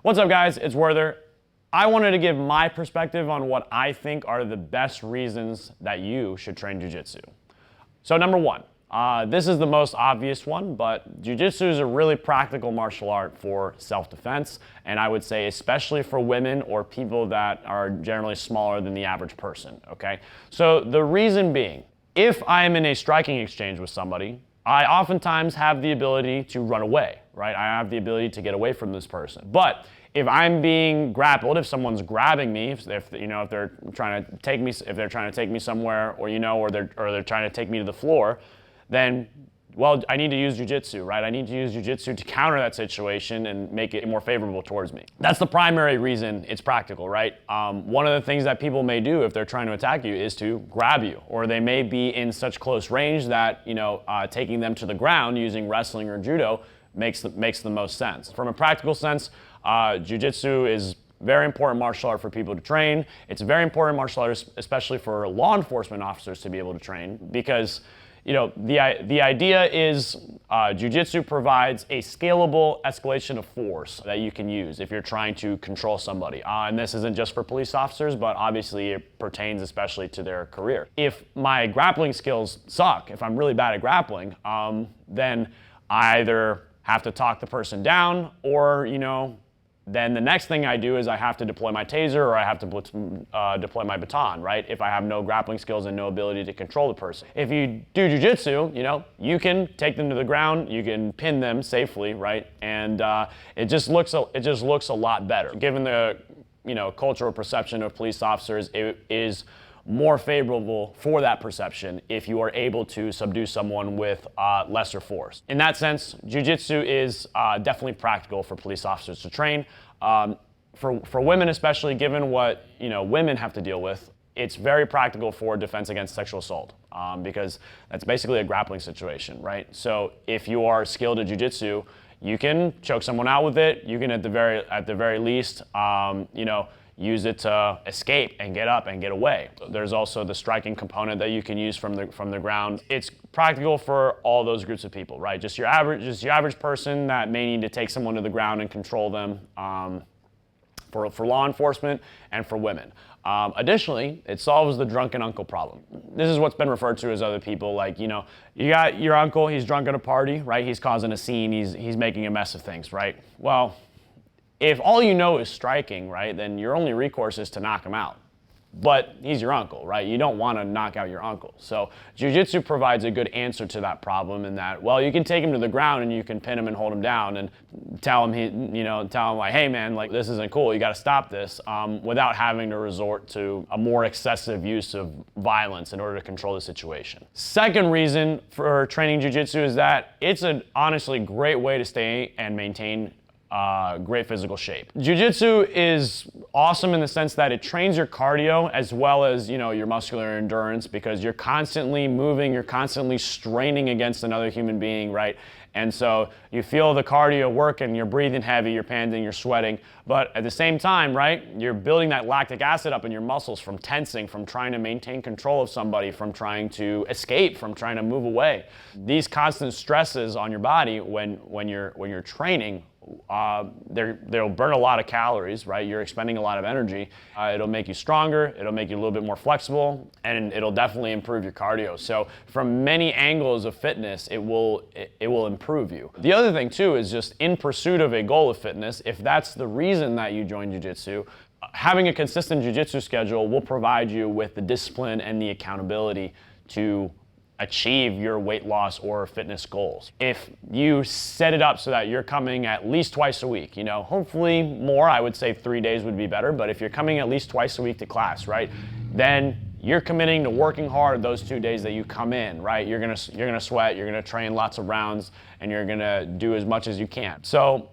What's up, guys? It's Werther. I wanted to give my perspective on what I think are the best reasons that you should train Jiu Jitsu. So number one, this is the most obvious one, but Jiu Jitsu is a really practical martial art for self-defense, and I would say especially for women or people that are generally smaller than the average person, okay? So the reason being, if I am in a striking exchange with somebody, I oftentimes have the ability to run away, right? I have the ability to get away from this person. But if I'm being grappled, if someone's grabbing me, if they're trying to take me somewhere, or they're trying to take me to the floor, then I need to use Jiu Jitsu, right? I need to use Jiu Jitsu to counter that situation and make it more favorable towards me. That's the primary reason it's practical, right? One of the things that people may do if they're trying to attack you is to grab you, or they may be in such close range that taking them to the ground using wrestling or judo makes the most sense. From a practical sense, Jiu Jitsu is very important martial art for people to train. It's a very important martial art, especially for law enforcement officers to be able to train, because the idea is Jiu Jitsu provides a scalable escalation of force that you can use if you're trying to control somebody. And this isn't just for police officers, but obviously it pertains especially to their career. If my grappling skills suck, if I'm really bad at grappling, then I either have to talk the person down, or then the next thing I do is I have to deploy my taser, or I have to deploy my baton, right? If I have no grappling skills and no ability to control the person. If you do Jiu-Jitsu, you can take them to the ground, you can pin them safely, right? And it just looks a lot better. Given the cultural perception of police officers, it is more favorable for that perception if you are able to subdue someone with lesser force. In that sense, Jiu-Jitsu is definitely practical for police officers to train. For women, especially given what women have to deal with, it's very practical for defense against sexual assault, because that's basically a grappling situation, right? So if you are skilled at Jiu-Jitsu, you can choke someone out with it. You can at the very least, use it to escape and get up and get away. There's also the striking component that you can use from the ground. It's practical for all those groups of people, right? Just your average person that may need to take someone to the ground and control them, for law enforcement, and for women. Additionally, it solves the drunken uncle problem. This is what's been referred to as other people, like, you got your uncle, he's drunk at a party, right? He's causing a scene, he's making a mess of things, right? Well, if all you know is striking, right, then your only recourse is to knock him out. But he's your uncle, right? You don't want to knock out your uncle. So Jiu-Jitsu provides a good answer to that problem, in that, you can take him to the ground and you can pin him and hold him down and tell him like, hey man, like, this isn't cool, you got to stop this, without having to resort to a more excessive use of violence in order to control the situation. Second reason for training Jiu-Jitsu is that it's an honestly great way to stay and maintain great physical shape. Jiu-Jitsu is awesome in the sense that it trains your cardio as well as your muscular endurance, because you're constantly moving, you're constantly straining against another human being, right? And so you feel the cardio work and you're breathing heavy, you're panting, you're sweating, but at the same time, right, you're building that lactic acid up in your muscles from tensing, from trying to maintain control of somebody, from trying to escape, from trying to move away. These constant stresses on your body when you're training, they'll burn a lot of calories, right? You're expending a lot of energy. It'll make you stronger, it'll make you a little bit more flexible, and it'll definitely improve your cardio. So from many angles of fitness, it will improve you. The other thing too is, just in pursuit of a goal of fitness, if that's the reason that you join Jiu-Jitsu, having a consistent Jiu-Jitsu schedule will provide you with the discipline and the accountability to achieve your weight loss or fitness goals. If you set it up so that you're coming at least twice a week, hopefully more, I would say 3 days would be better, but if you're coming at least twice a week to class, right, then you're committing to working hard those 2 days that you come in, right? You're gonna sweat, you're gonna train lots of rounds, and you're gonna do as much as you can. So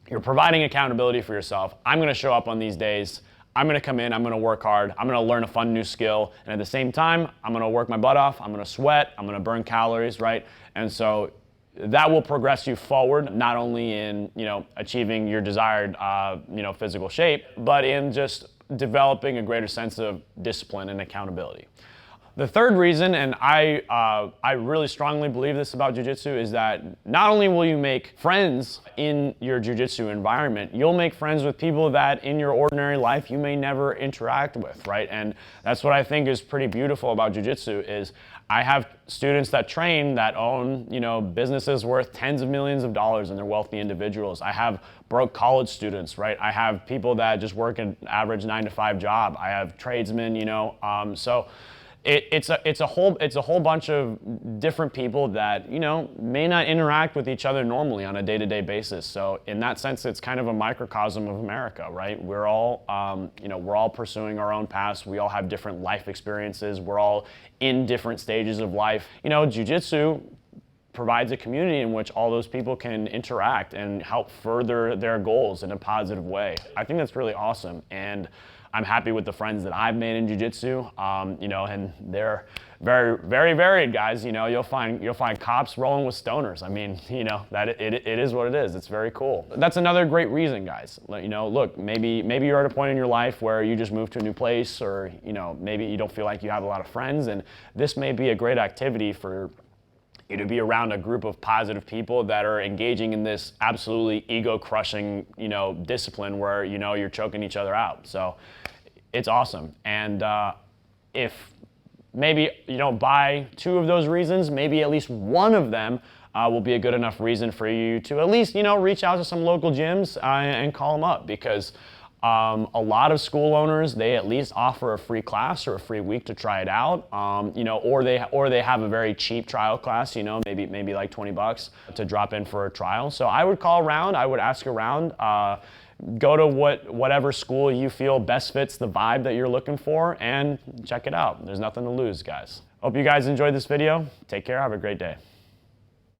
you're providing accountability for yourself. I'm gonna show up on these days. I'm gonna come in, I'm gonna work hard, I'm gonna learn a fun new skill, and at the same time, I'm gonna work my butt off, I'm gonna sweat, I'm gonna burn calories, right? And so that will progress you forward, not only in achieving your desired physical shape, but in just developing a greater sense of discipline and accountability. The third reason, and I really strongly believe this about jiu-jitsu, is that not only will you make friends in your jiu-jitsu environment, you'll make friends with people that in your ordinary life you may never interact with, right? And that's what I think is pretty beautiful about jiu-jitsu is I have students that train that own, businesses worth tens of millions of dollars, and they're wealthy individuals. I have broke college students, right? I have people that just work an average 9-to-5 job. I have tradesmen, so it's a whole bunch of different people that may not interact with each other normally on a day-to-day basis. So in that sense, it's kind of a microcosm of America, right? We're all we're all pursuing our own paths. We all have different life experiences. We're all in different stages of life. Jiu-jitsu provides a community in which all those people can interact and help further their goals in a positive way. I think that's really awesome, and I'm happy with the friends that I've made in jiu-jitsu, and they're very, very varied, guys. You'll find cops rolling with stoners. I mean, that it is what it is. It's very cool. That's another great reason, guys. Look, maybe you're at a point in your life where you just moved to a new place, or maybe you don't feel like you have a lot of friends, and this may be a great activity for you to be around a group of positive people that are engaging in this absolutely ego-crushing, discipline where you're choking each other out. So it's awesome. And if maybe you don't buy two of those reasons, maybe at least one of them will be a good enough reason for you to at least reach out to some local gyms and call them up, because a lot of school owners, they at least offer a free class or a free week to try it out, or they have a very cheap trial class, maybe like $20 to drop in for a trial. So I would call around, I would ask around, go to whatever school you feel best fits the vibe that you're looking for, and check it out. There's nothing to lose, guys. Hope you guys enjoyed this video. Take care, have a great day.